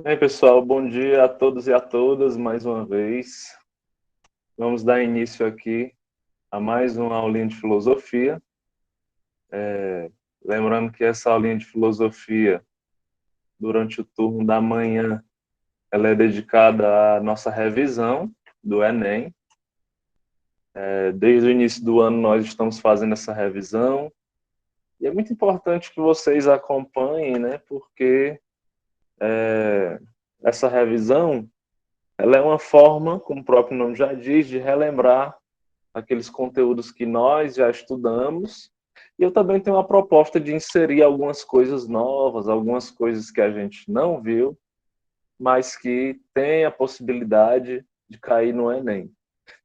E aí, pessoal, bom dia a todos e a todas mais uma vez. Vamos dar início aqui a mais uma aulinha de filosofia. Lembrando que essa aulinha de filosofia, durante o turno da manhã, ela é dedicada à nossa revisão do Enem. Desde o início do ano nós estamos fazendo essa revisão e é muito importante que vocês acompanhem, né? Porque essa revisão, ela é uma forma, como o próprio nome já diz, de relembrar aqueles conteúdos que nós já estudamos. E eu também tenho uma proposta de inserir algumas coisas novas, algumas coisas que a gente não viu, mas que tem a possibilidade de cair no Enem.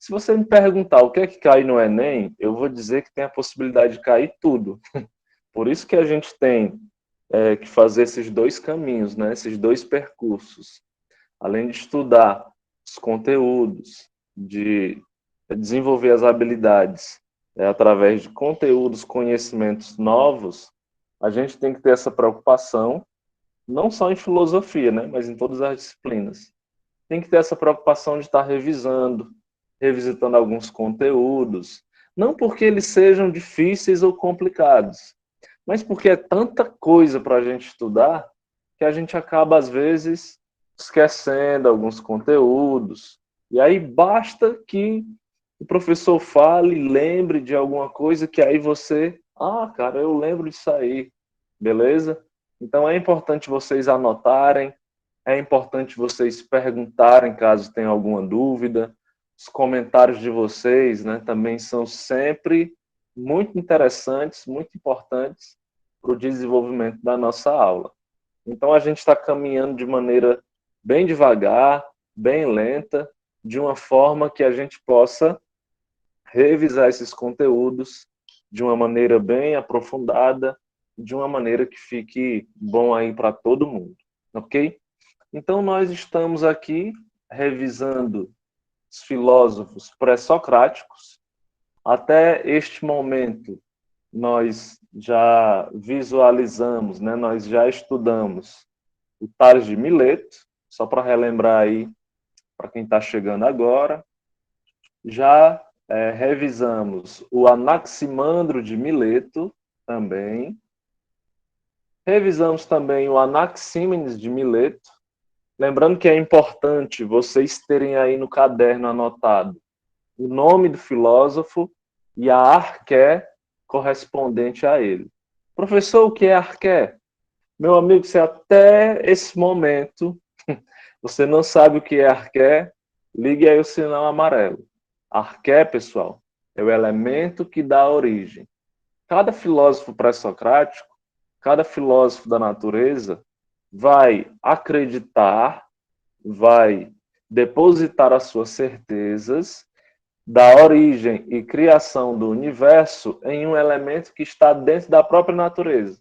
Se você me perguntar o que cai no Enem, eu vou dizer que tem a possibilidade de cair tudo. Por isso que a gente tem que fazer esses dois caminhos, né? Esses dois percursos. Além de estudar os conteúdos, de desenvolver as habilidades através de conteúdos, conhecimentos novos, a gente tem que ter essa preocupação, não só em filosofia, né, mas em todas as disciplinas. Tem que ter essa preocupação de estar revisando, revisitando alguns conteúdos, não porque eles sejam difíceis ou complicados, mas porque é tanta coisa para a gente estudar que a gente acaba, às vezes, esquecendo alguns conteúdos. E aí basta que o professor fale, lembre de alguma coisa que aí você, cara, eu lembro disso aí, beleza? Então é importante vocês anotarem, é importante vocês perguntarem caso tenham alguma dúvida. Os comentários de vocês, né, também são sempre muito interessantes, muito importantes para o desenvolvimento da nossa aula. Então a gente está caminhando de maneira bem devagar, bem lenta, de uma forma que a gente possa revisar esses conteúdos de uma maneira bem aprofundada, de uma maneira que fique bom aí para todo mundo, ok? Então nós estamos aqui revisando os filósofos pré-socráticos. Até este momento nós já visualizamos, né? Nós já estudamos o Tales de Mileto, só para relembrar aí para quem está chegando agora. Já revisamos o Anaximandro de Mileto também. Revisamos também o Anaxímenes de Mileto. Lembrando que é importante vocês terem aí no caderno anotado o nome do filósofo e a arqué correspondente a ele. Professor, o que é arqué? Meu amigo, se até esse momento você não sabe o que é arqué, ligue aí o sinal amarelo. Arqué, pessoal, é o elemento que dá origem. Cada filósofo pré-socrático, cada filósofo da natureza vai acreditar, vai depositar as suas certezas da origem e criação do universo em um elemento que está dentro da própria natureza.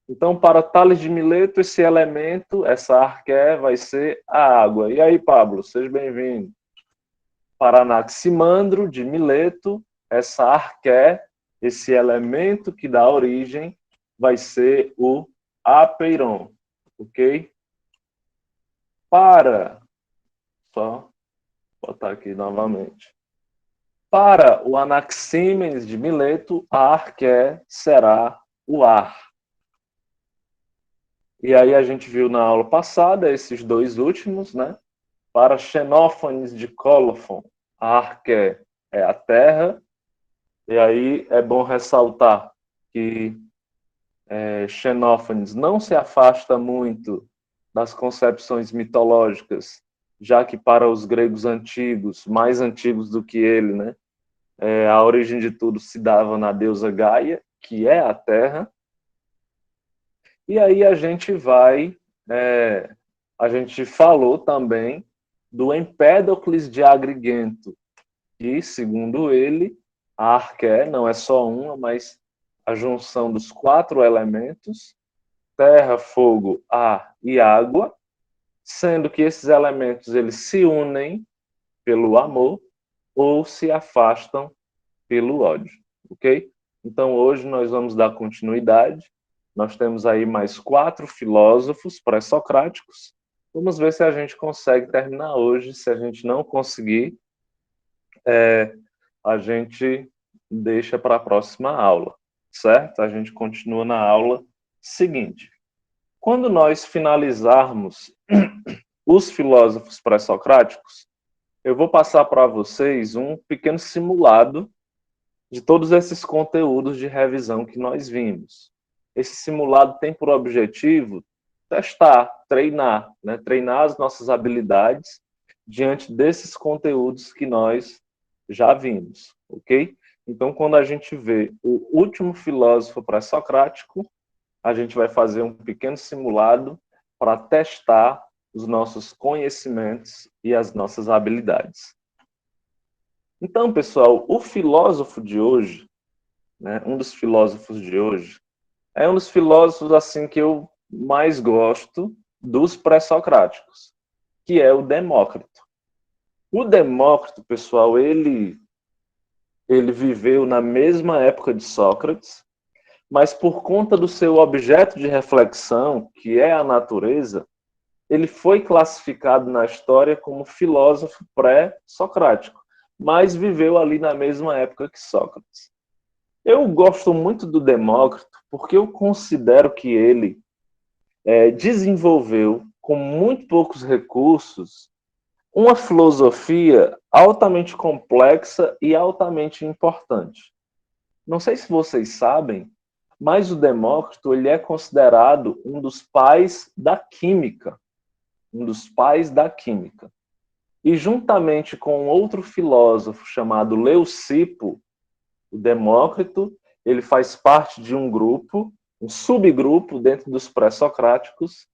Então, para Tales de Mileto, esse elemento, essa arqué, vai ser a água. E aí, Pablo, seja bem-vindo. Para Anaximandro de Mileto, essa arqué, esse elemento que dá origem, vai ser o apeiron, ok? Para, só botar aqui novamente. Para o Anaxímenes de Mileto, a arqué será o ar. E aí a gente viu na aula passada esses dois últimos, né? Para Xenófanes de Cólofon, a arqué é a terra. E aí é bom ressaltar que Xenófanes não se afasta muito das concepções mitológicas, já que para os gregos antigos, mais antigos do que ele, né, a origem de tudo se dava na deusa Gaia, que é a terra. E aí a gente falou também do Empédocles de Agrigento, que, segundo ele, a arqué não é só uma, mas a junção dos quatro elementos, terra, fogo, ar e água, sendo que esses elementos eles se unem pelo amor ou se afastam pelo ódio, ok? Então hoje nós vamos dar continuidade. Nós temos aí mais quatro filósofos pré-socráticos Vamos ver se a gente consegue terminar hoje. Se a gente não conseguir, a gente deixa para a próxima aula, certo? A gente continua na aula seguinte. Quando nós finalizarmos os filósofos pré-socráticos, eu vou passar para vocês um pequeno simulado de todos esses conteúdos de revisão que nós vimos. Esse simulado tem por objetivo testar, treinar, né? Treinar as nossas habilidades diante desses conteúdos que nós já vimos, ok? Então, quando a gente vê o último filósofo pré-socrático, a gente vai fazer um pequeno simulado para testar os nossos conhecimentos e as nossas habilidades. Então, pessoal, o filósofo de hoje, né, um dos filósofos de hoje, é um dos filósofos assim que eu mais gosto dos pré-socráticos, que é o Demócrito. O Demócrito, pessoal, ele viveu na mesma época de Sócrates, mas por conta do seu objeto de reflexão, que é a natureza, ele foi classificado na história como filósofo pré-socrático, mas viveu ali na mesma época que Sócrates. Eu gosto muito do Demócrito porque eu considero que ele desenvolveu, com muito poucos recursos, uma filosofia altamente complexa e altamente importante. Não sei se vocês sabem, mas o Demócrito ele é considerado um dos pais da química. Um dos pais da química. E juntamente com outro filósofo chamado Leucipo, o Demócrito, ele faz parte de um grupo, um subgrupo dentro dos pré-socráticos,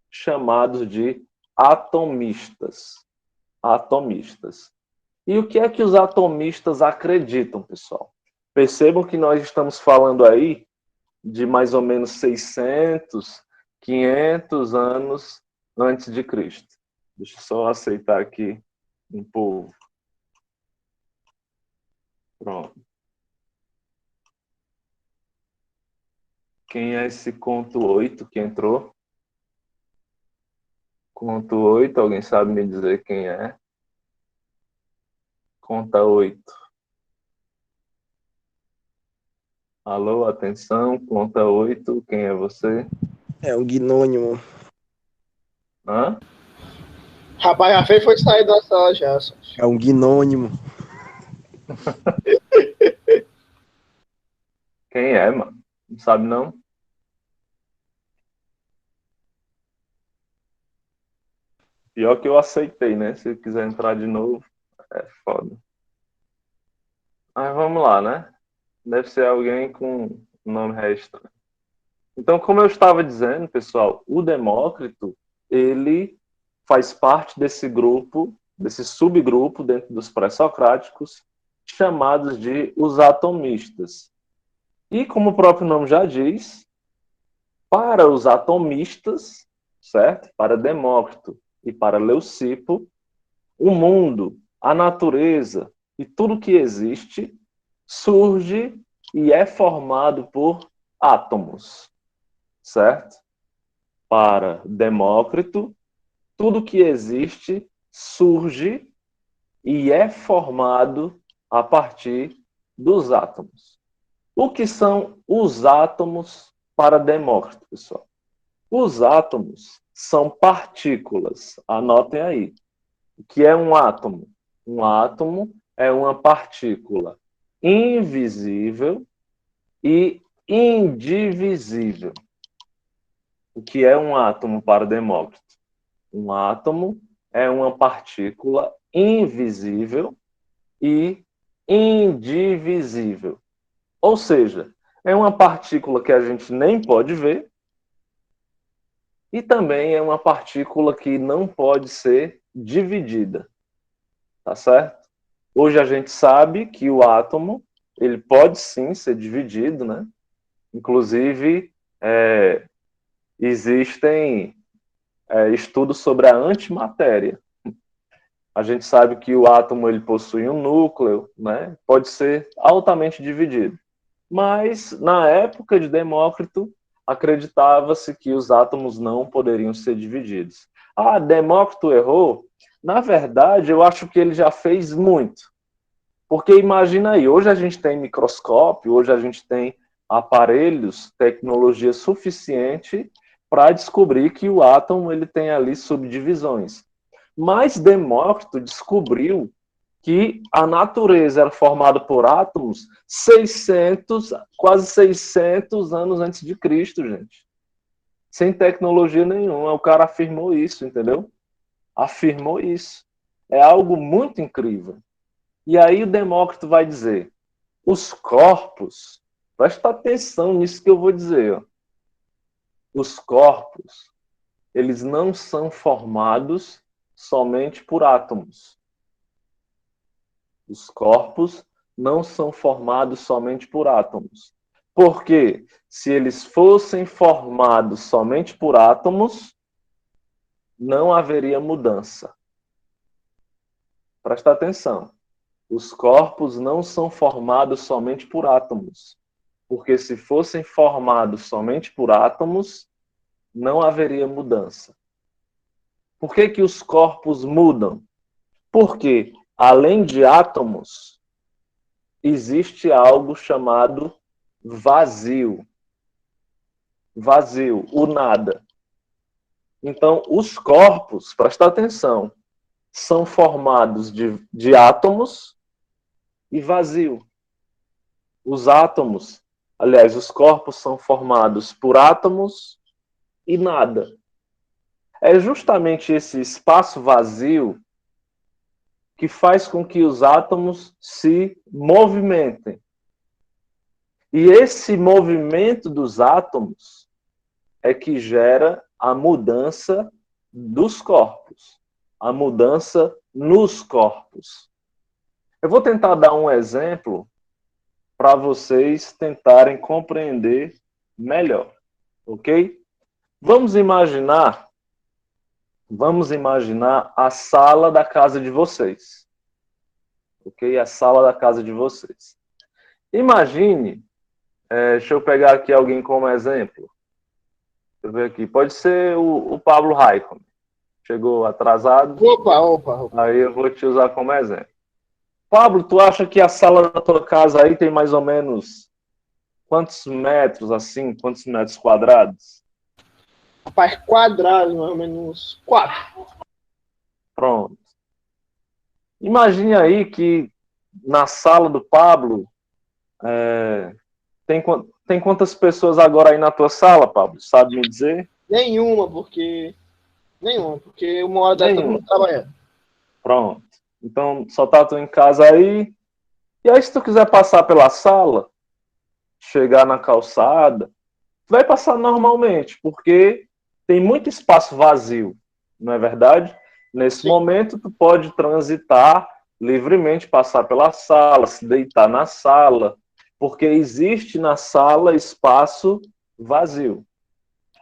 chamados de atomistas. Atomistas. E o que é que os atomistas acreditam, pessoal? Percebam que nós estamos falando aí de mais ou menos 600, 500 anos antes de Cristo. Deixa eu só aceitar aqui um pouco. Pronto. Quem é esse conto 8 que entrou? Conto 8, alguém sabe me dizer quem é? Conta 8. Alô, atenção, conta 8, quem é você? É um gnônimo. Hã? Rapaz, já fez foi sair da sala já. É um gnônimo. Quem é, mano? Não sabe não? Pior que eu aceitei, né? Se quiser entrar de novo, é foda. Mas vamos lá, né? Deve ser alguém com nome extra. Então, como eu estava dizendo, pessoal, o Demócrito, ele faz parte desse grupo, desse subgrupo dentro dos pré-socráticos, chamados de os atomistas. E como o próprio nome já diz, para os atomistas, certo? Para Demócrito e para Leucipo, o mundo, a natureza e tudo que existe surge e é formado por átomos, certo? Para Demócrito, tudo que existe surge e é formado a partir dos átomos. O que são os átomos para Demócrito, pessoal? Os átomos são partículas, anotem aí. O que é um átomo? Um átomo é uma partícula invisível e indivisível. O que é um átomo para Demócrito? Um átomo é uma partícula invisível e indivisível. Ou seja, é uma partícula que a gente nem pode ver e também é uma partícula que não pode ser dividida. Tá certo? Hoje a gente sabe que o átomo ele pode sim ser dividido, né? Inclusive, existem estudos sobre a antimatéria. A gente sabe que o átomo ele possui um núcleo, né? Pode ser altamente dividido. Mas, na época de Demócrito, acreditava-se que os átomos não poderiam ser divididos. Ah, Demócrito errou. Na verdade, eu acho que ele já fez muito. Porque imagina aí, hoje a gente tem microscópio, hoje a gente tem aparelhos, tecnologia suficiente para descobrir que o átomo ele tem ali subdivisões. Mas Demócrito descobriu que a natureza era formada por átomos 600, quase 600 anos antes de Cristo, gente. Sem tecnologia nenhuma. O cara afirmou isso, entendeu? Afirmou isso. É algo muito incrível. E aí o Demócrito vai dizer, os corpos, presta atenção nisso que eu vou dizer, ó. Os corpos, eles não são formados somente por átomos. Os corpos não são formados somente por átomos. Porque se eles fossem formados somente por átomos, não haveria mudança. Presta atenção. Os corpos não são formados somente por átomos. Porque se fossem formados somente por átomos, não haveria mudança. Por que que os corpos mudam? Porque, além de átomos, existe algo chamado vazio. Vazio, o nada. Então, os corpos, presta atenção, são formados de átomos e vazio. Os átomos, aliás, os corpos são formados por átomos e nada. É justamente esse espaço vazio que faz com que os átomos se movimentem. E esse movimento dos átomos é que gera a mudança dos corpos, a mudança nos corpos. Eu vou tentar dar um exemplo para vocês tentarem compreender melhor, ok? Vamos imaginar a sala da casa de vocês, ok? A sala da casa de vocês. Imagine, deixa eu pegar aqui alguém como exemplo. Deixa eu ver aqui, pode ser o Pablo Raikkonen. Chegou atrasado. Opa. Aí eu vou te usar como exemplo. Pablo, tu acha que a sala da tua casa aí tem mais ou menos quantos metros, assim, quantos metros quadrados? Rapaz, quadrado, mais ou menos 4. Pronto. Imagine aí que na sala do Pablo tem quantas pessoas agora aí na tua sala, Pablo? Sabe me dizer? Nenhuma, porque uma hora deve todo mundo trabalhando. Pronto. Então, só tá tu em casa aí. E aí, se tu quiser passar pela sala, chegar na calçada, vai passar normalmente, porque tem muito espaço vazio, não é verdade? Nesse Sim. momento, tu pode transitar livremente, passar pela sala, se deitar na sala, porque existe na sala espaço vazio.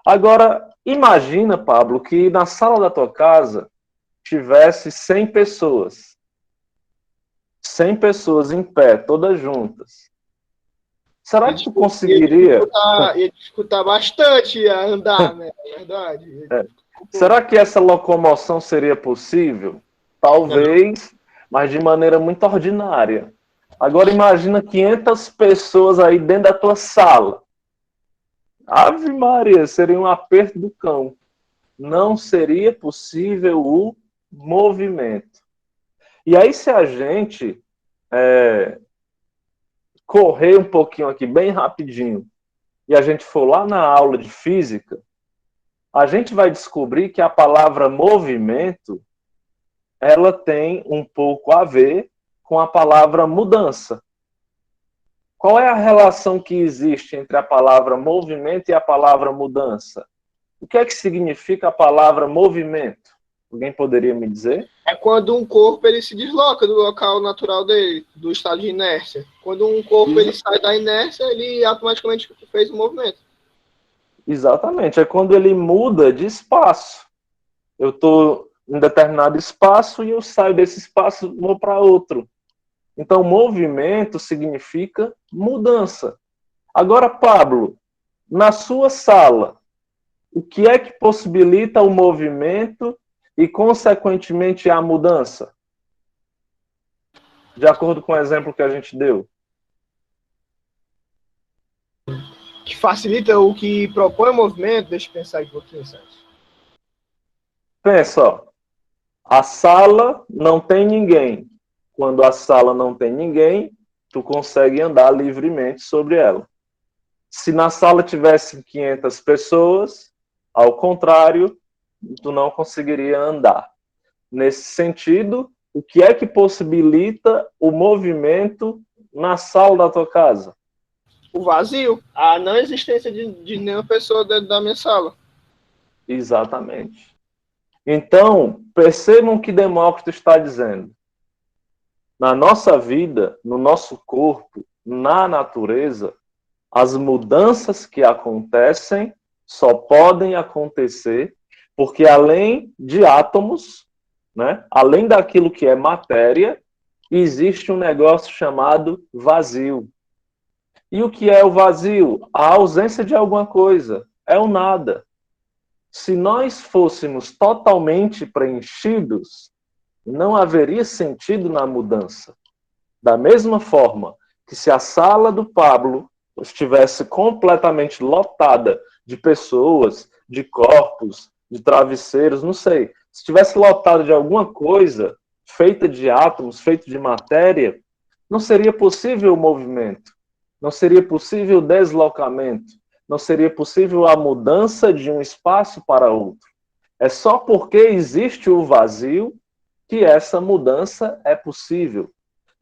Agora, imagina, Pablo, que na sala da tua casa tivesse 100 pessoas. 100 pessoas em pé, todas juntas. Será que tu conseguiria? Ia dificultar bastante a andar, né? É verdade. Será que essa locomoção seria possível? Talvez, mas de maneira muito ordinária. Agora imagina 500 pessoas aí dentro da tua sala. Ave Maria, seria um aperto do cão. Não seria possível o movimento. E aí, se a gente correr um pouquinho aqui, bem rapidinho, e a gente for lá na aula de física, a gente vai descobrir que a palavra movimento, ela tem um pouco a ver com a palavra mudança. Qual é a relação que existe entre a palavra movimento e a palavra mudança? O que é que significa a palavra movimento? Alguém poderia me dizer? É quando um corpo ele se desloca do local natural dele, do estado de inércia. Quando um corpo ele sai da inércia, ele automaticamente fez o movimento. Exatamente, é quando ele muda de espaço. Eu estou em determinado espaço e eu saio desse espaço e vou para outro. Então, movimento significa mudança. Agora, Pablo, na sua sala, o que é que possibilita o movimento e, consequentemente, a mudança? De acordo com o exemplo que a gente deu. Que facilita o que propõe o movimento. Deixa eu pensar aqui um pouquinho, Sérgio. Pensa, ó, a sala não tem ninguém. Quando a sala não tem ninguém, tu consegue andar livremente sobre ela. Se na sala tivesse 500 pessoas, ao contrário, tu não conseguiria andar. Nesse sentido, o que é que possibilita o movimento na sala da tua casa? O vazio, a não existência de nenhuma pessoa dentro da minha sala. Exatamente. Então, percebam o que Demócrito está dizendo. Na nossa vida, no nosso corpo, na natureza, as mudanças que acontecem só podem acontecer porque, além de átomos, né, além daquilo que é matéria, existe um negócio chamado vazio. E o que é o vazio? A ausência de alguma coisa. É o nada. Se nós fôssemos totalmente preenchidos, não haveria sentido na mudança. Da mesma forma que se a sala do Pablo estivesse completamente lotada de pessoas, de corpos, de travesseiros, não sei, se estivesse lotada de alguma coisa feita de átomos, feita de matéria, não seria possível o movimento, não seria possível o deslocamento, não seria possível a mudança de um espaço para outro. É só porque existe o vazio que essa mudança é possível.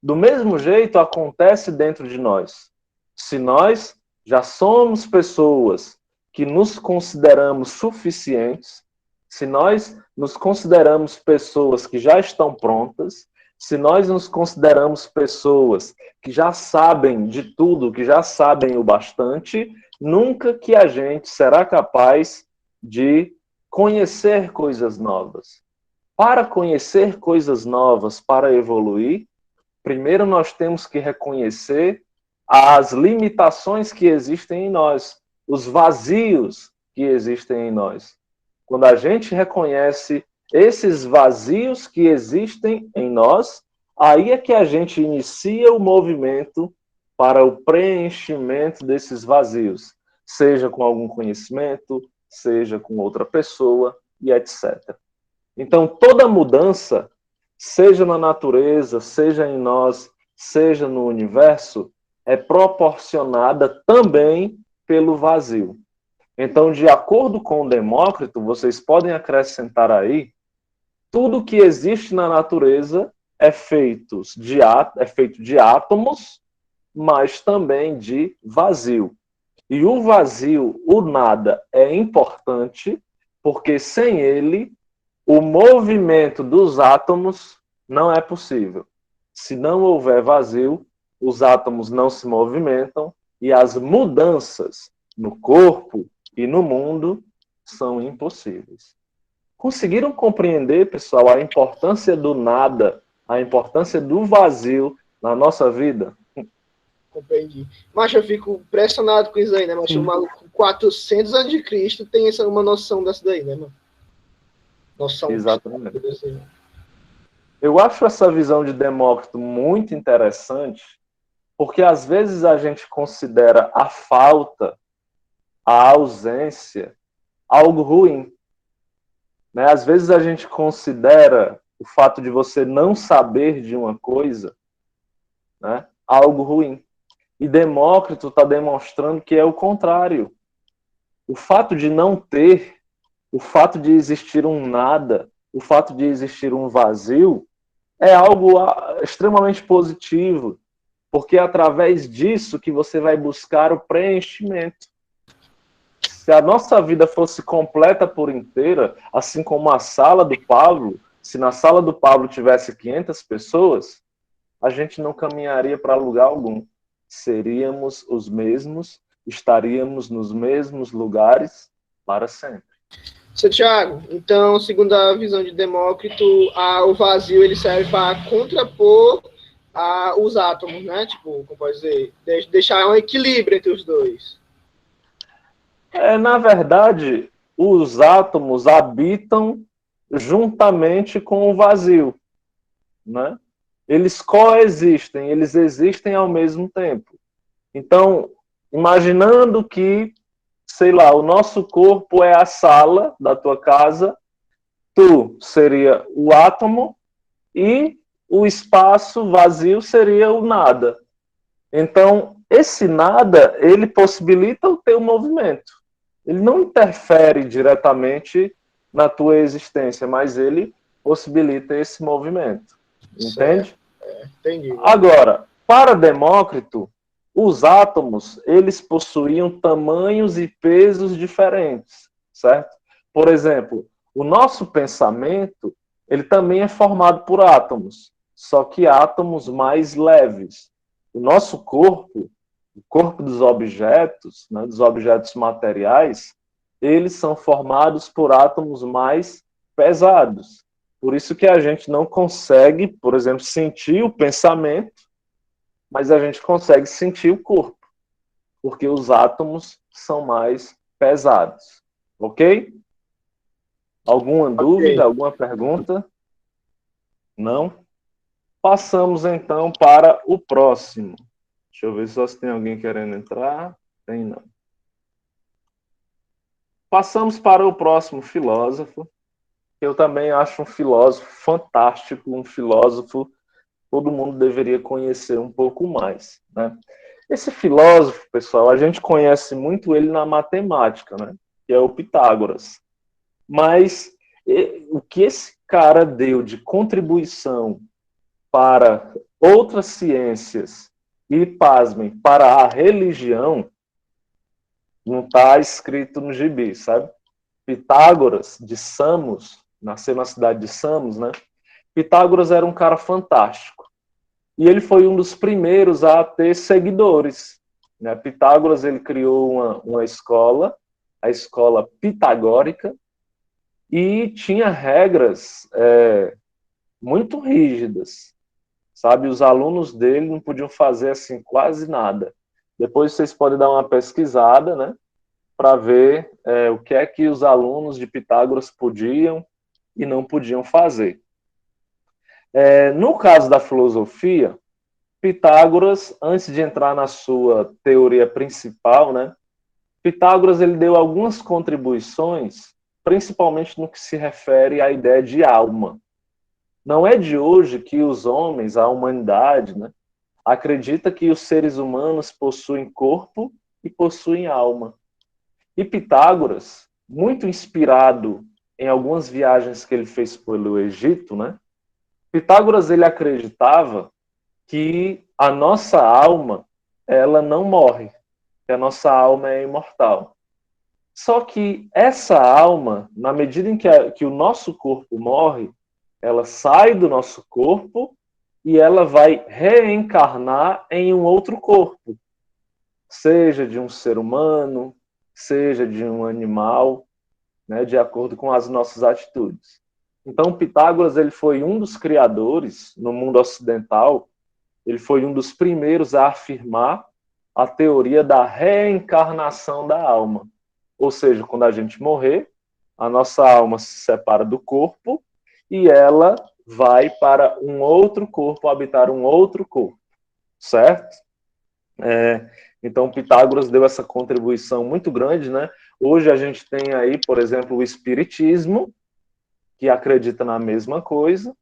Do mesmo jeito acontece dentro de nós. Se nós já somos pessoas que nos consideramos suficientes, se nós nos consideramos pessoas que já estão prontas, se nós nos consideramos pessoas que já sabem de tudo, que já sabem o bastante, nunca que a gente será capaz de conhecer coisas novas. Para conhecer coisas novas, para evoluir, primeiro nós temos que reconhecer as limitações que existem em nós, os vazios que existem em nós. Quando a gente reconhece esses vazios que existem em nós, aí é que a gente inicia o movimento para o preenchimento desses vazios, seja com algum conhecimento, seja com outra pessoa e etc. Então, toda mudança, seja na natureza, seja em nós, seja no universo, é proporcionada também pelo vazio. Então, de acordo com Demócrito, vocês podem acrescentar aí, tudo que existe na natureza é feito de átomos, mas também de vazio. E o vazio, o nada, é importante, porque sem ele, o movimento dos átomos não é possível. Se não houver vazio, os átomos não se movimentam e as mudanças no corpo e no mundo são impossíveis. Conseguiram compreender, pessoal, a importância do nada, a importância do vazio na nossa vida? Compreendi. Mas eu fico impressionado com isso aí, né? Mas o maluco, 400 anos de Cristo tem uma noção dessa daí, né, mano? Noção. Exatamente. Eu acho essa visão de Demócrito muito interessante, porque às vezes a gente considera a falta, a ausência, algo ruim. Né? Às vezes a gente considera o fato de você não saber de uma coisa, né, algo ruim. E Demócrito está demonstrando que é o contrário. O fato de não ter, o fato de existir um nada, o fato de existir um vazio, é algo extremamente positivo, porque é através disso que você vai buscar o preenchimento. Se a nossa vida fosse completa por inteira, assim como a sala do Pablo, se na sala do Pablo tivesse 500 pessoas, a gente não caminharia para lugar algum. Seríamos os mesmos, estaríamos nos mesmos lugares para sempre. Seu Thiago, então, segundo a visão de Demócrito, o vazio ele serve para contrapor os átomos, né? Tipo, como pode dizer, deixar um equilíbrio entre os dois. Na verdade, os átomos habitam juntamente com o vazio, né? Eles coexistem, eles existem ao mesmo tempo. Então, imaginando que, sei lá, o nosso corpo é a sala da tua casa, tu seria o átomo e o espaço vazio seria o nada. Então, esse nada, ele possibilita o teu movimento. Ele não interfere diretamente na tua existência, mas ele possibilita esse movimento. Entende? Entendi. Agora, para Demócrito, os átomos, eles possuíam tamanhos e pesos diferentes, certo? Por exemplo, o nosso pensamento, ele também é formado por átomos, só que átomos mais leves. O nosso corpo, o corpo dos objetos, né, dos objetos materiais, eles são formados por átomos mais pesados. Por isso que a gente não consegue, por exemplo, sentir o pensamento, mas a gente consegue sentir o corpo, porque os átomos são mais pesados. Ok? Alguma dúvida, alguma pergunta? Não? Passamos então para o próximo. Deixa eu ver só se tem alguém querendo entrar. Tem não. Passamos para o próximo filósofo. Eu também acho um filósofo fantástico, um filósofo que todo mundo deveria conhecer um pouco mais, né? Esse filósofo, pessoal, a gente conhece muito ele na matemática, né? Que é o Pitágoras. Mas o que esse cara deu de contribuição para outras ciências e, pasmem, para a religião, não está escrito no gibi, sabe? Pitágoras, de Samos, nasceu na cidade de Samos, né? Pitágoras era um cara fantástico. E ele foi um dos primeiros a ter seguidores, né? Pitágoras, ele criou uma escola, a escola pitagórica, e tinha regras muito rígidas, sabe? Os alunos dele não podiam fazer assim quase nada. Depois vocês podem dar uma pesquisada, né? Para ver o que é que os alunos de Pitágoras podiam e não podiam fazer. No caso da filosofia, Pitágoras, antes de entrar na sua teoria principal, né, Pitágoras ele deu algumas contribuições, principalmente no que se refere à ideia de alma. Não é de hoje que os homens, a humanidade, né, acredita que os seres humanos possuem corpo e possuem alma. E Pitágoras, muito inspirado em algumas viagens que ele fez pelo Egito, né, Pitágoras ele acreditava que a nossa alma ela não morre, que a nossa alma é imortal. Só que essa alma, na medida em que o nosso corpo morre, ela sai do nosso corpo e ela vai reencarnar em um outro corpo, seja de um ser humano, seja de um animal, né, de acordo com as nossas atitudes. Então, Pitágoras ele foi um dos criadores no mundo ocidental. Ele foi um dos primeiros a afirmar a teoria da reencarnação da alma. Ou seja, quando a gente morrer, a nossa alma se separa do corpo e ela vai para um outro corpo, habitar um outro corpo. Certo? Então, Pitágoras deu essa contribuição muito grande, né? Hoje a gente tem aí, por exemplo, o Espiritismo, que acredita na mesma coisa,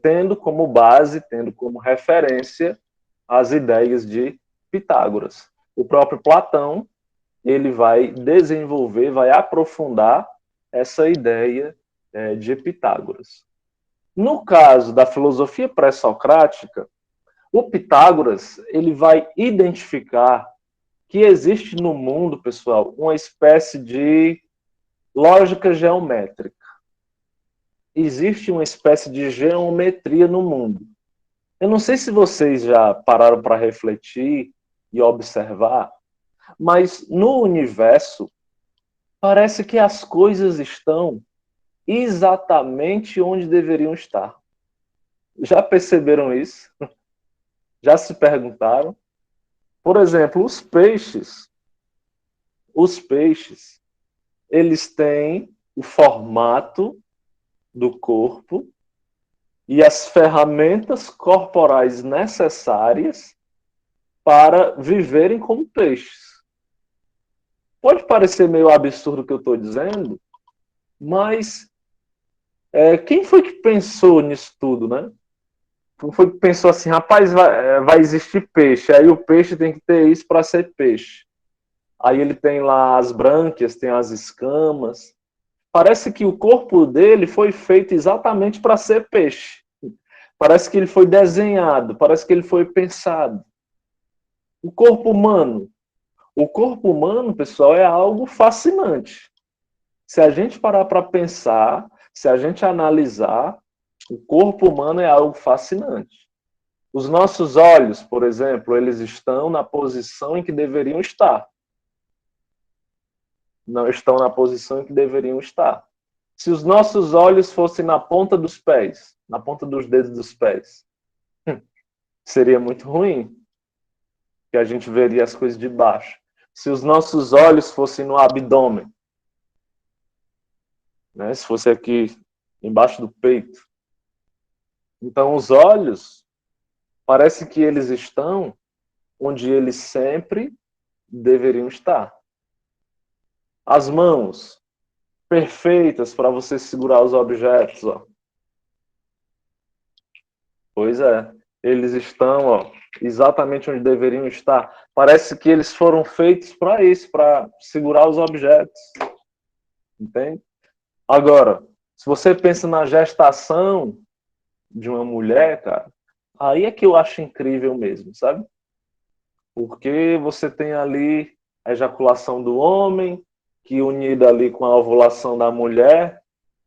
tendo como base, tendo como referência as ideias de Pitágoras. O próprio Platão, ele vai desenvolver, vai aprofundar essa ideia de Pitágoras. No caso da filosofia pré-socrática, o Pitágoras ele vai identificar que existe no mundo, pessoal, uma espécie de lógica geométrica. Existe uma espécie de geometria no mundo. Eu não sei se vocês já pararam para refletir e observar, mas no universo parece que as coisas estão exatamente onde deveriam estar. Já perceberam isso? Já se perguntaram? Por exemplo, os peixes, eles têm o formato do corpo e as ferramentas corporais necessárias para viverem como peixes. Pode parecer meio absurdo o que eu estou dizendo, mas quem foi que pensou nisso tudo, né? Quem foi que pensou assim, rapaz, vai existir peixe, aí o peixe tem que ter isso para ser peixe. Aí ele tem lá as brânquias, tem as escamas. Parece que o corpo dele foi feito exatamente para ser peixe. Parece que ele foi desenhado, parece que ele foi pensado. O corpo humano. O corpo humano, pessoal, é algo fascinante. Se a gente parar para pensar, se a gente analisar, o corpo humano é algo fascinante. Os nossos olhos, por exemplo, eles estão na posição em que deveriam estar. Não estão na posição em que deveriam estar. Se os nossos olhos fossem na ponta dos pés, na ponta dos dedos dos pés, seria muito ruim, que a gente veria as coisas de baixo. Se os nossos olhos fossem no abdômen, né, se fosse aqui embaixo do peito. Então, os olhos, parece que eles estão onde eles sempre deveriam estar. As mãos, perfeitas para você segurar os objetos. Ó. Pois é, eles estão exatamente onde deveriam estar. Parece que eles foram feitos para isso, para segurar os objetos. Entende? Agora, se você pensa na gestação de uma mulher, cara, aí é que eu acho incrível mesmo, sabe? Porque você tem ali a ejaculação do homem, que unida ali com a ovulação da mulher,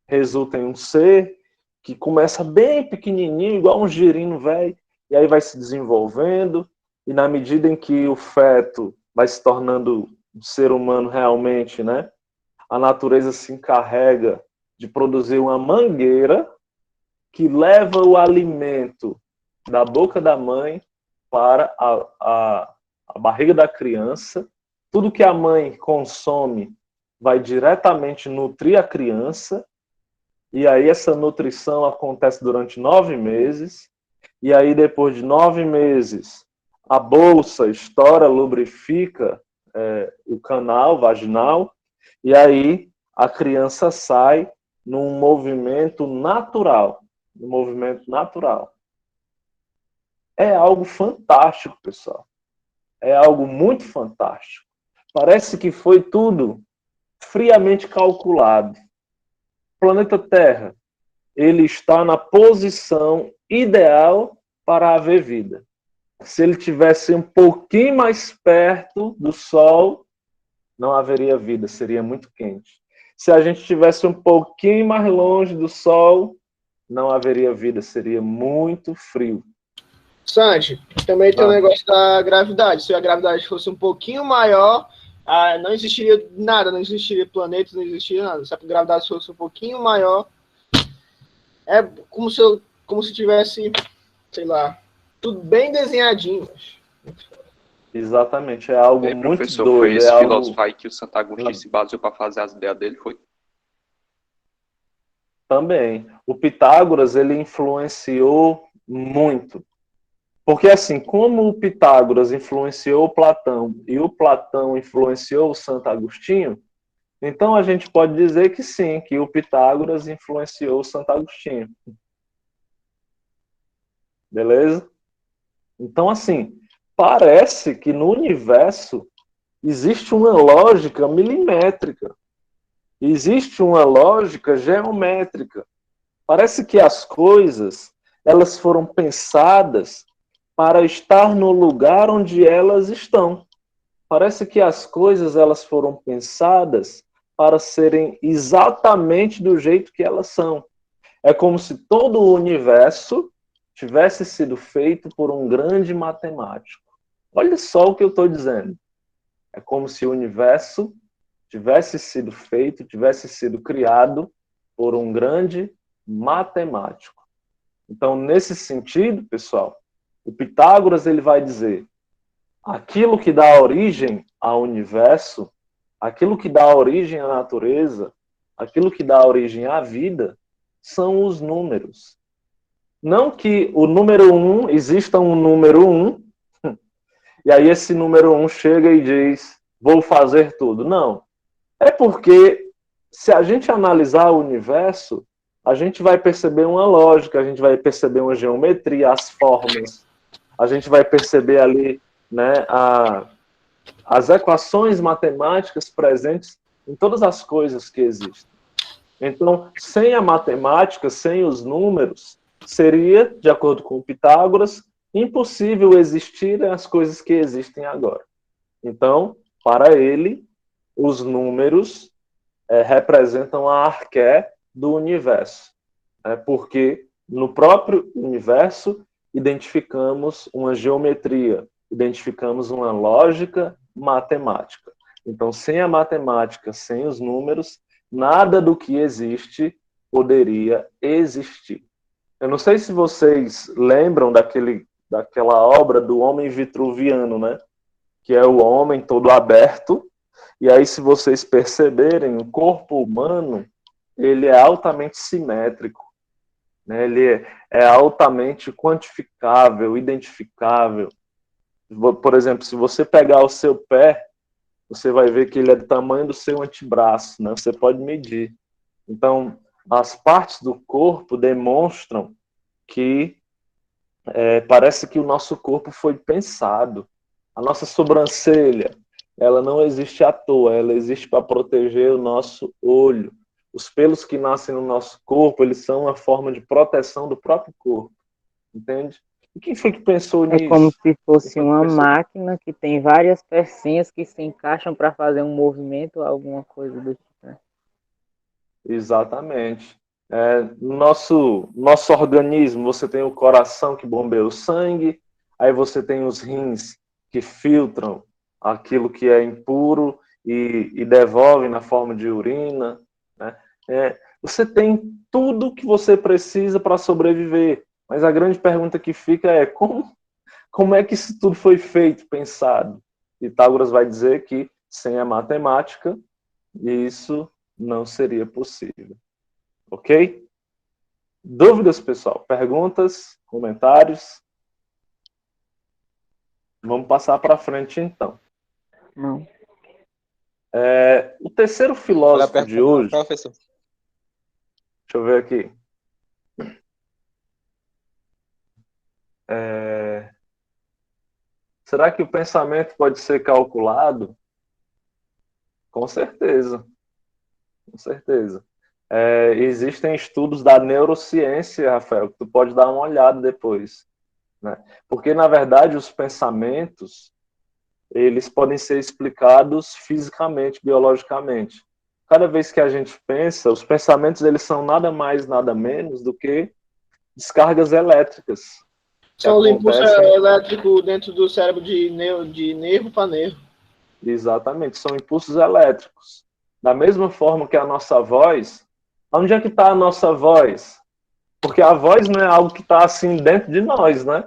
resulta em um ser que começa bem pequenininho, igual um girino velho, e aí vai se desenvolvendo, e na medida em que o feto vai se tornando um ser humano realmente, né? A natureza se encarrega de produzir uma mangueira que leva o alimento da boca da mãe para a barriga da criança. Tudo que a mãe consome vai diretamente nutrir a criança, e aí essa nutrição acontece durante 9 meses, e aí depois de 9 meses a bolsa estoura, lubrifica o canal vaginal, e aí a criança sai num movimento natural. Um movimento natural. É algo fantástico, pessoal. É algo muito fantástico. Parece que foi tudo friamente calculado. O planeta Terra, ele está na posição ideal para haver vida. Se ele tivesse um pouquinho mais perto do Sol, não haveria vida, seria muito quente. Se a gente estivesse um pouquinho mais longe do Sol, não haveria vida, seria muito frio. Sanji, também tem o negócio da gravidade. Se a gravidade fosse um pouquinho maior, não existiria nada, não existiria planetas, não existiria nada. Se a gravidade fosse um pouquinho maior, é como se tivesse, sei lá, tudo bem desenhadinho. Exatamente, é algo muito professor, doido. Foi esse é filósofo algo... aí que o Santo Agostinho se baseou para fazer as ideias dele, foi? Também. O Pitágoras, ele influenciou muito. Porque, assim, como o Pitágoras influenciou o Platão e o Platão influenciou o Santo Agostinho, então a gente pode dizer que sim, que o Pitágoras influenciou o Santo Agostinho. Beleza? Então, assim, parece que no universo existe uma lógica milimétrica. Existe uma lógica geométrica. Parece que as coisas, elas foram pensadas para estar no lugar onde elas estão. Parece que as coisas, elas foram pensadas para serem exatamente do jeito que elas são. É como se todo o universo tivesse sido feito por um grande matemático. Olha só o que eu estou dizendo. É como se o universo tivesse sido feito, tivesse sido criado por um grande matemático. Então, nesse sentido, pessoal, o Pitágoras ele vai dizer: aquilo que dá origem ao universo, aquilo que dá origem à natureza, aquilo que dá origem à vida, são os números. Não que o número 1, exista um número 1, e aí esse número 1 chega e diz, vou fazer tudo. Não. É porque, se a gente analisar o universo, a gente vai perceber uma lógica, a gente vai perceber uma geometria, as formas, a gente vai perceber ali, né, as equações matemáticas presentes em todas as coisas que existem. Então, sem a matemática, sem os números, seria, de acordo com Pitágoras, impossível existir as coisas que existem agora. Então, para ele, os números representam a arqué do universo, porque no próprio universo identificamos uma geometria, identificamos uma lógica matemática. Então, sem a matemática, sem os números, nada do que existe poderia existir. Eu não sei se vocês lembram daquela obra do homem vitruviano, né? Que é o homem todo aberto. E aí, se vocês perceberem, o corpo humano, ele é altamente simétrico, né? Ele é altamente quantificável, identificável. Por exemplo, se você pegar o seu pé, você vai ver que ele é do tamanho do seu antebraço, né? Você pode medir. Então, as partes do corpo demonstram que parece que o nosso corpo foi pensado. A nossa sobrancelha, ela não existe à toa, ela existe para proteger o nosso olho. Os pelos que nascem no nosso corpo, eles são uma forma de proteção do próprio corpo, entende? E quem foi que pensou nisso? É como se fosse uma máquina que tem várias pecinhas que se encaixam para fazer um movimento, alguma coisa do tipo, né? Exatamente. No nosso organismo, você tem o coração que bombeia o sangue, aí você tem os rins que filtram aquilo que é impuro e devolvem na forma de urina, né? Você tem tudo que você precisa para sobreviver, mas a grande pergunta que fica é como é que isso tudo foi feito, pensado? Pitágoras vai dizer que sem a matemática isso não seria possível. Ok? Dúvidas, pessoal? Perguntas? Comentários? Vamos passar para frente, então. Não. O terceiro filósofo de hoje... Professor. Deixa eu ver aqui. Será que o pensamento pode ser calculado? Com certeza. Com certeza. Existem estudos da neurociência, Rafael, que tu pode dar uma olhada depois, né? Porque, na verdade, os pensamentos, eles podem ser explicados fisicamente, biologicamente. Cada vez que a gente pensa, os pensamentos, eles são nada mais, nada menos do que descargas elétricas. São os impulsos elétricos dentro do cérebro de nervo para nervo. Exatamente, são impulsos elétricos. Da mesma forma que a nossa voz, onde é que está a nossa voz? Porque a voz não é algo que está assim dentro de nós, né?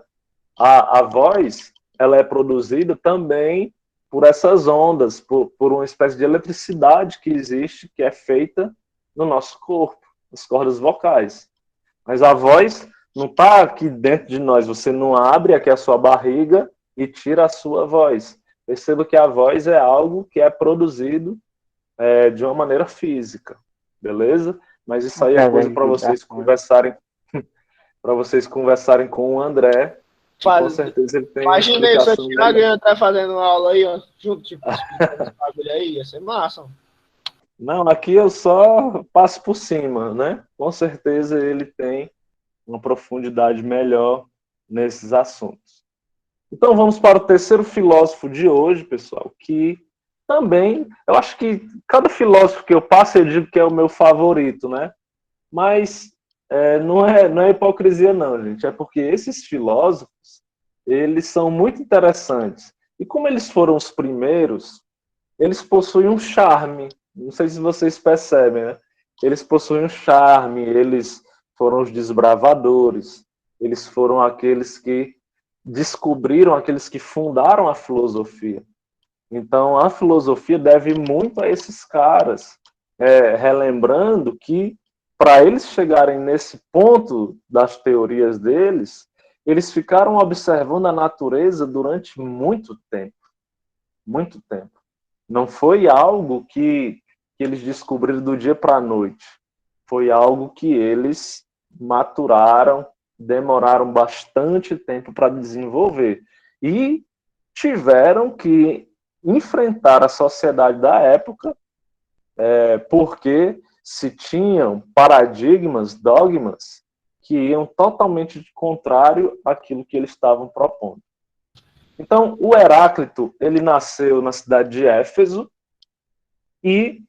A voz, ela é produzida também por essas ondas, por uma espécie de eletricidade que existe, que é feita no nosso corpo, as cordas vocais. Mas a voz não está aqui dentro de nós, você não abre aqui a sua barriga e tira a sua voz. Perceba que a voz é algo que é produzido de uma maneira física, beleza? Mas isso aí é coisa para vocês conversarem, com o André. Com certeza ele tem. Imagina aí, se o Thiago entrar fazendo aula aí, ó, junto, tipo, esse bagulho aí, ia ser massa. Não, aqui eu só passo por cima, né? Com certeza ele tem uma profundidade melhor nesses assuntos. Então vamos para o terceiro filósofo de hoje, pessoal, que também, eu acho que cada filósofo que eu passo, eu digo que é o meu favorito, né? Mas não é hipocrisia não, gente, é porque esses filósofos, eles são muito interessantes. E como eles foram os primeiros, eles possuem um charme, não sei se vocês percebem, né? Eles possuem um charme, eles foram os desbravadores, eles foram aqueles que descobriram, aqueles que fundaram a filosofia. Então, a filosofia deve muito a esses caras, relembrando que para eles chegarem nesse ponto das teorias deles, eles ficaram observando a natureza durante muito tempo. Muito tempo. Não foi algo que eles descobriram do dia para a noite. Foi algo que eles maturaram, demoraram bastante tempo para desenvolver. E tiveram que enfrentar a sociedade da época, porque se tinham paradigmas, dogmas, que iam totalmente de contrário àquilo que eles estavam propondo. Então, o Heráclito, ele nasceu na cidade de Éfeso, e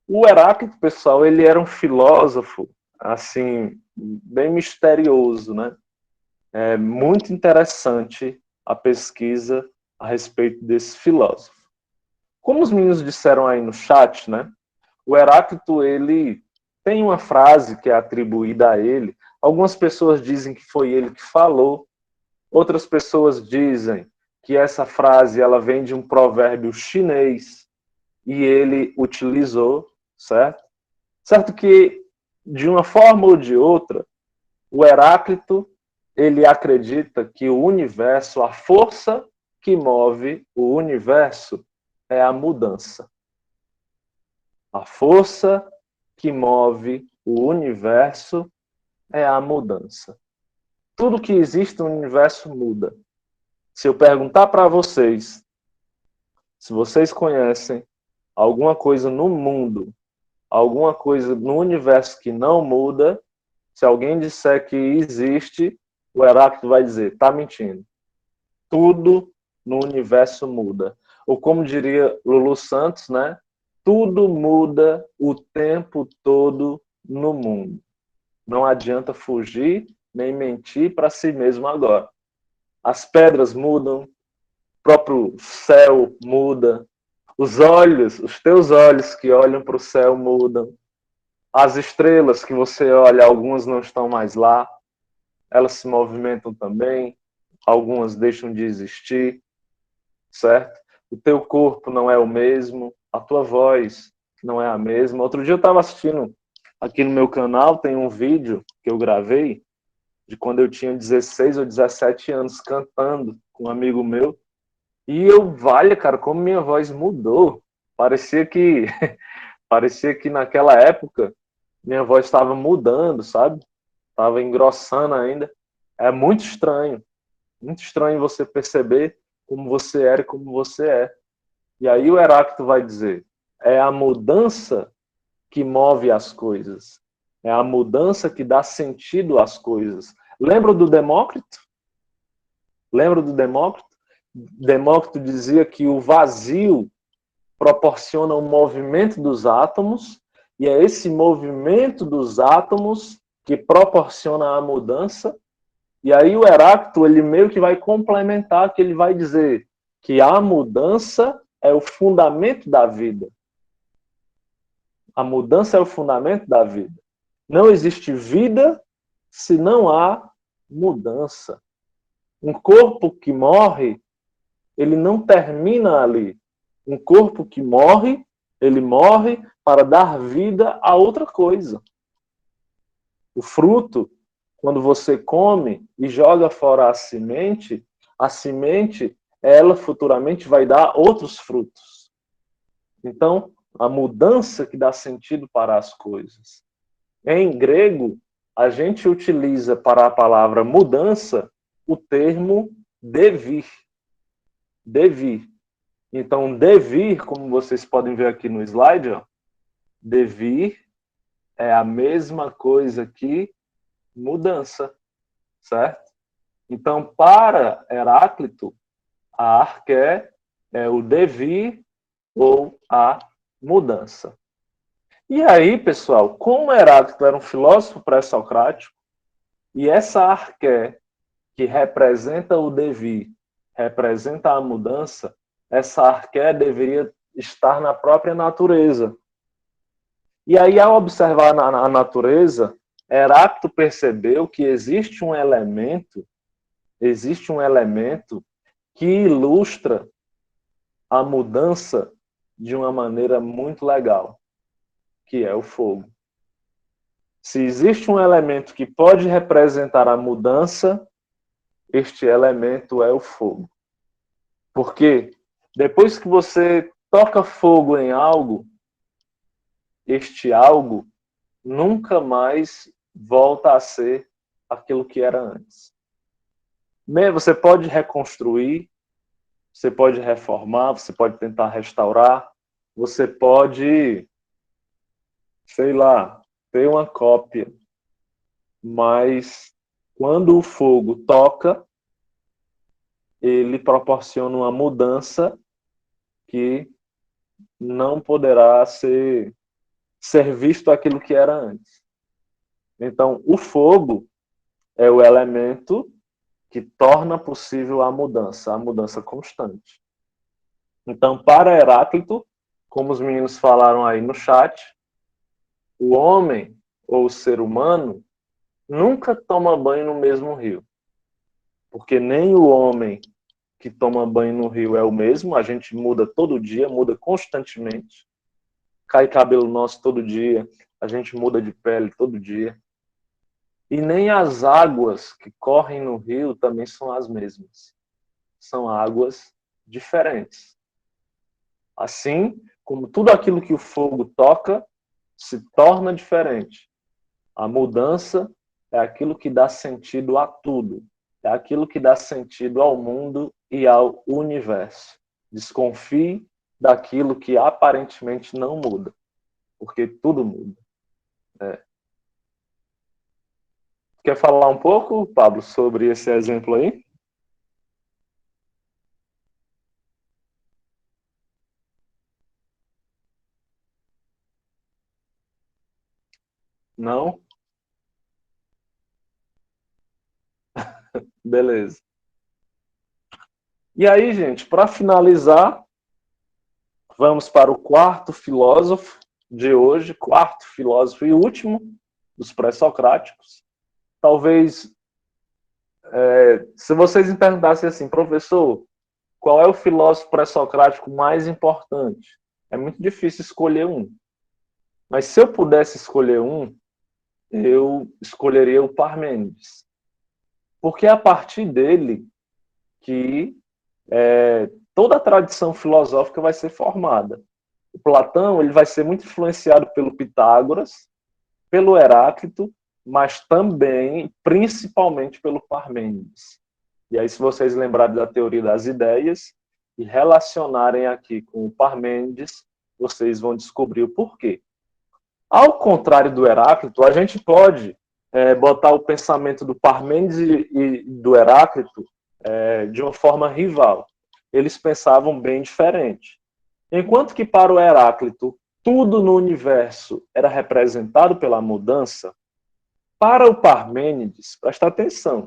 o Heráclito, pessoal, ele era um filósofo, assim, bem misterioso, né? É muito interessante a pesquisa a respeito desse filósofo. Como os meninos disseram aí no chat, né? O Heráclito, ele tem uma frase que é atribuída a ele. Algumas pessoas dizem que foi ele que falou. Outras pessoas dizem que essa frase ela vem de um provérbio chinês e ele utilizou, certo? Certo que, de uma forma ou de outra, o Heráclito, ele acredita que o universo, a força que move o universo é a mudança. A força que move o universo é a mudança. Tudo que existe no universo muda. Se eu perguntar para vocês, se vocês conhecem alguma coisa no mundo, alguma coisa no universo que não muda, se alguém disser que existe, o Heráclito vai dizer, está mentindo. Tudo no universo muda. Ou como diria Lulu Santos, né? Tudo muda o tempo todo no mundo. Não adianta fugir nem mentir para si mesmo agora. As pedras mudam, o próprio céu muda, os olhos, os teus olhos que olham para o céu mudam, as estrelas que você olha, algumas não estão mais lá, elas se movimentam também, algumas deixam de existir, certo? O teu corpo não é o mesmo, a tua voz não é a mesma. Outro dia eu estava assistindo aqui no meu canal, tem um vídeo que eu gravei de quando eu tinha 16 ou 17 anos cantando com um amigo meu. E valha, cara, como minha voz mudou. Parecia que naquela época minha voz estava mudando, sabe? Estava engrossando ainda. É muito estranho você perceber como você era e como você é. E aí o Heráclito vai dizer, é a mudança que move as coisas. É a mudança que dá sentido às coisas. Lembra do Demócrito? Lembra do Demócrito? Demócrito dizia que o vazio proporciona um movimento dos átomos, e é esse movimento dos átomos que proporciona a mudança. E aí o Heráclito, ele meio que vai complementar, que ele vai dizer que a mudança é o fundamento da vida. A mudança é o fundamento da vida. Não existe vida se não há mudança. Um corpo que morre, ele não termina ali. Um corpo que morre, ele morre para dar vida a outra coisa. O fruto, quando você come e joga fora a semente, ela futuramente vai dar outros frutos. Então, a mudança que dá sentido para as coisas. Em grego, a gente utiliza para a palavra mudança o termo devir. Devir. Então, devir, como vocês podem ver aqui no slide, ó, devir é a mesma coisa que mudança, certo? Então, para Heráclito, a arqué é o devir ou a mudança. E aí, pessoal, como Heráclito era um filósofo pré-socrático, e essa arqué que representa o devir, representa a mudança, essa arqué deveria estar na própria natureza. E aí, ao observar a natureza, Heráclito percebeu que existe um elemento que ilustra a mudança de uma maneira muito legal, que é o fogo. Se existe um elemento que pode representar a mudança, este elemento é o fogo. Porque depois que você toca fogo em algo, este algo nunca mais volta a ser aquilo que era antes. Você pode reconstruir, você pode reformar, você pode tentar restaurar, você pode, sei lá, ter uma cópia. Mas quando o fogo toca, ele proporciona uma mudança que não poderá ser visto aquilo que era antes. Então, o fogo é o elemento que torna possível a mudança constante. Então, para Heráclito, como os meninos falaram aí no chat, o homem ou o ser humano nunca toma banho no mesmo rio. Porque nem o homem que toma banho no rio é o mesmo, a gente muda todo dia, muda constantemente. Cai cabelo nosso todo dia, a gente muda de pele todo dia. E nem as águas que correm no rio também são as mesmas. São águas diferentes. Assim como tudo aquilo que o fogo toca se torna diferente. A mudança é aquilo que dá sentido a tudo. É aquilo que dá sentido ao mundo e ao universo. Desconfie daquilo que aparentemente não muda, porque tudo muda. Quer falar um pouco, Pablo, sobre esse exemplo aí? Não? Beleza. E aí, gente, para finalizar, vamos para o quarto filósofo de hoje, quarto filósofo e último dos pré-socráticos. Talvez, se vocês me perguntassem assim, professor, qual é o filósofo pré-socrático mais importante? É muito difícil escolher um. Mas se eu pudesse escolher um, eu escolheria o Parmênides. Porque é a partir dele que toda a tradição filosófica vai ser formada. O Platão ele vai ser muito influenciado pelo Pitágoras, pelo Heráclito, mas também, principalmente, pelo Parmênides. E aí, se vocês lembrarem da teoria das ideias e relacionarem aqui com o Parmênides, vocês vão descobrir o porquê. Ao contrário do Heráclito, a gente pode botar o pensamento do Parmênides e do Heráclito de uma forma rival. Eles pensavam bem diferente. Enquanto que para o Heráclito tudo no universo era representado pela mudança, para o Parmênides, presta atenção,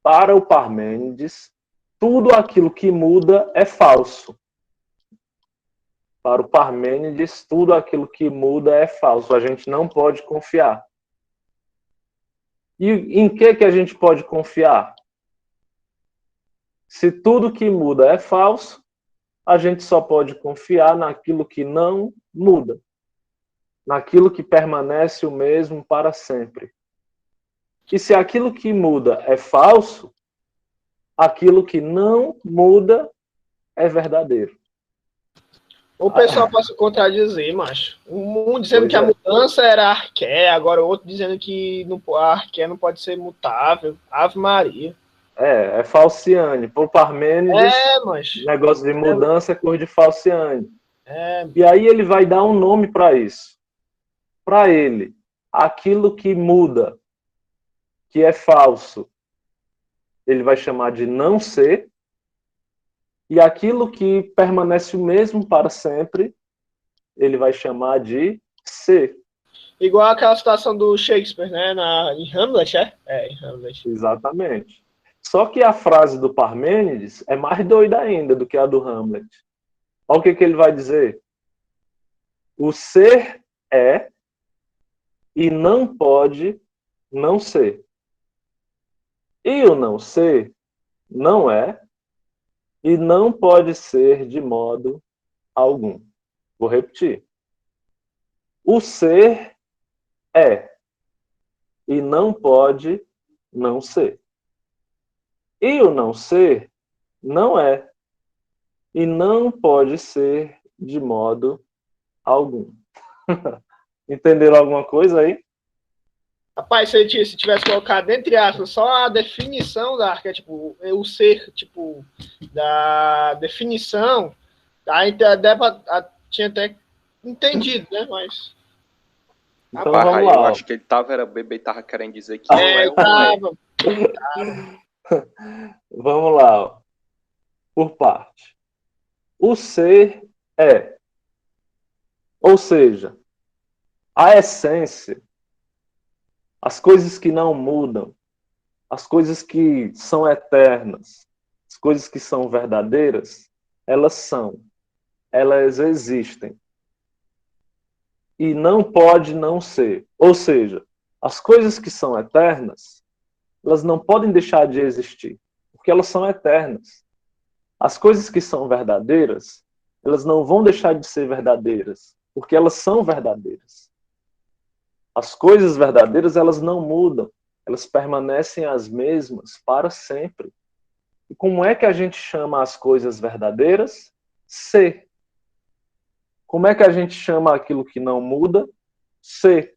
para o Parmênides, tudo aquilo que muda é falso. Para o Parmênides, tudo aquilo que muda é falso. A gente não pode confiar. E em que a gente pode confiar? Se tudo que muda é falso, a gente só pode confiar naquilo que não muda. Naquilo que permanece o mesmo para sempre. E se aquilo que muda é falso, aquilo que não muda é verdadeiro. O pessoal pode se contradizer, macho. Um dizendo que a mudança era arqué, agora o outro dizendo que a arqué não pode ser mutável. Ave Maria. É falciane. Por Parmênides, negócio de mudança é coisa de falciane. E aí ele vai dar um nome para isso. Para ele, aquilo que muda, que é falso, ele vai chamar de não ser, e aquilo que permanece o mesmo para sempre, ele vai chamar de ser. Igual aquela situação do Shakespeare, né? Em Hamlet, em Hamlet. Exatamente. Só que a frase do Parmênides é mais doida ainda do que a do Hamlet. Olha o que ele vai dizer. O ser é e não pode não ser. E o não ser não é e não pode ser de modo algum. Vou repetir. O ser é e não pode não ser. E o não ser não é e não pode ser de modo algum. Entenderam alguma coisa aí? Rapaz, se tivesse colocado, entre aspas, só a definição da arquétipo, o ser, tipo, da definição, aí tinha até entendido, né? Mas. Então Rapaz, vamos aí lá. eu Ó. acho que ele era bebê e tava querendo dizer que não é ou não é. Vamos lá. Ó. Por parte. O ser é. Ou seja, a essência, as coisas que não mudam, as coisas que são eternas, as coisas que são verdadeiras, elas são. Elas existem. E não pode não ser. Ou seja, as coisas que são eternas, elas não podem deixar de existir, porque elas são eternas. As coisas que são verdadeiras, elas não vão deixar de ser verdadeiras, porque elas são verdadeiras. As coisas verdadeiras, elas não mudam, elas permanecem as mesmas para sempre. E como é que a gente chama as coisas verdadeiras? Ser. Como é que a gente chama aquilo que não muda? Ser.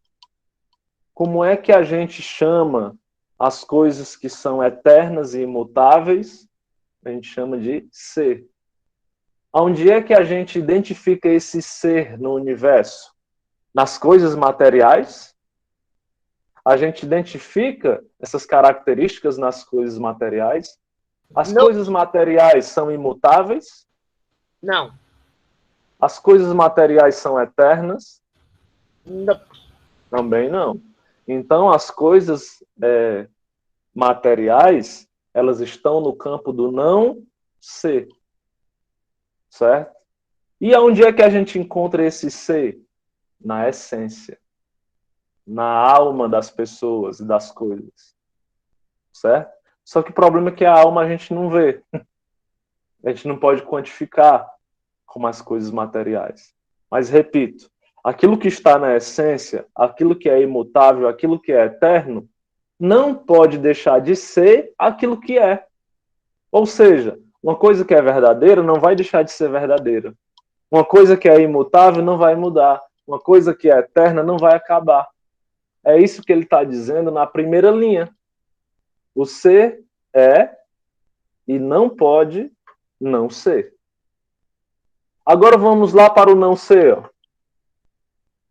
Como é que a gente chama as coisas que são eternas e imutáveis? A gente chama de ser. Onde é que a gente identifica esse ser no universo? Nas coisas materiais? A gente identifica essas características nas coisas materiais? As coisas materiais são imutáveis? Não. As coisas materiais são eternas? Não. Também não. Então, as coisas materiais, elas estão no campo do não ser. Certo? E onde é que a gente encontra esse ser? Na essência. Na alma das pessoas e das coisas. Certo? Só que o problema é que a alma a gente não vê. A gente não pode quantificar como as coisas materiais. Mas, repito, aquilo que está na essência, aquilo que é imutável, aquilo que é eterno, não pode deixar de ser aquilo que é. Ou seja, uma coisa que é verdadeira não vai deixar de ser verdadeira. Uma coisa que é imutável não vai mudar. Uma coisa que é eterna não vai acabar. É isso que ele está dizendo na primeira linha. O ser é e não pode não ser. Agora vamos lá para o não ser.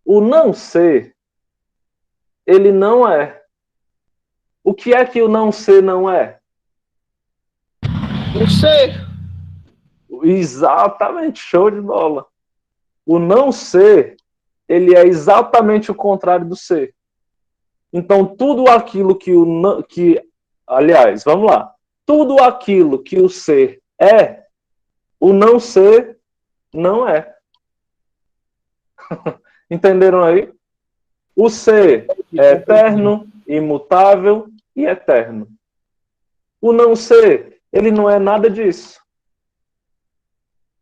O não ser, ele não é. O que é que o não ser não é? O ser. Exatamente, show de bola. O não ser, ele é exatamente o contrário do ser. Então, tudo aquilo aliás, vamos lá. Tudo aquilo que o ser é, o não ser não é. Entenderam aí? O ser é eterno, imutável e eterno. O não ser, ele não é nada disso.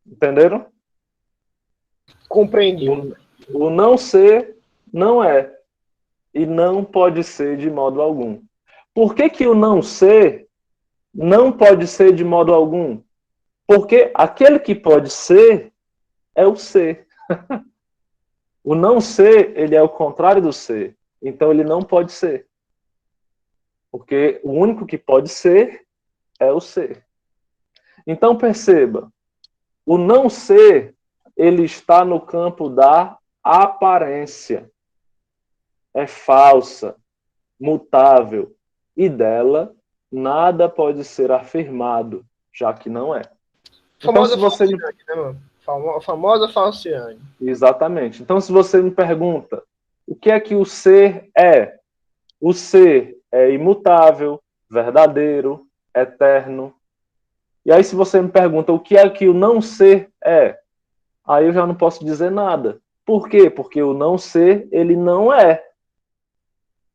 Entenderam? Compreendi. O não ser não é. E não pode ser de modo algum. Por que que o não ser não pode ser de modo algum? Porque aquele que pode ser é o ser. O não ser, ele é o contrário do ser. Então ele não pode ser. Porque o único que pode ser é o ser. Então perceba, o não ser, ele está no campo da aparência. É falsa, mutável, e dela nada pode ser afirmado, já que não é. Então, se você falciane, né, mano? Famosa falciane. Exatamente. Então, se você me pergunta o que é que o ser é? O ser é imutável, verdadeiro, eterno. E aí, se você me pergunta o que é que o não ser é? Aí eu já não posso dizer nada. Por quê? Porque o não ser, ele não é.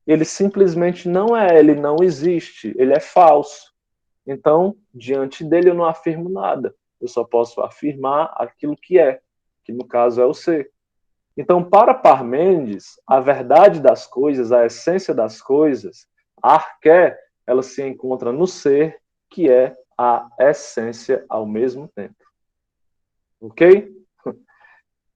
Ele simplesmente não é, ele não existe, ele é falso. Então, diante dele eu não afirmo nada. Eu só posso afirmar aquilo que é, que no caso é o ser. Então, para Parmênides, a verdade das coisas, a essência das coisas, a arqué, ela se encontra no ser, que é a essência ao mesmo tempo. Ok?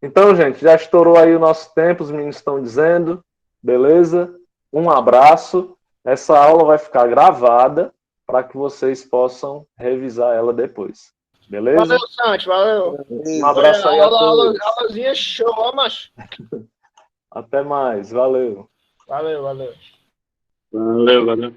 Então, gente, já estourou aí o nosso tempo, os meninos estão dizendo. Beleza? Um abraço. Essa aula vai ficar gravada para que vocês possam revisar ela depois. Beleza? Valeu, Santi, valeu. Um abraço aí a todos. Aulazinha show, ó, macho. Até mais. Valeu. Valeu, valeu. Valeu, valeu.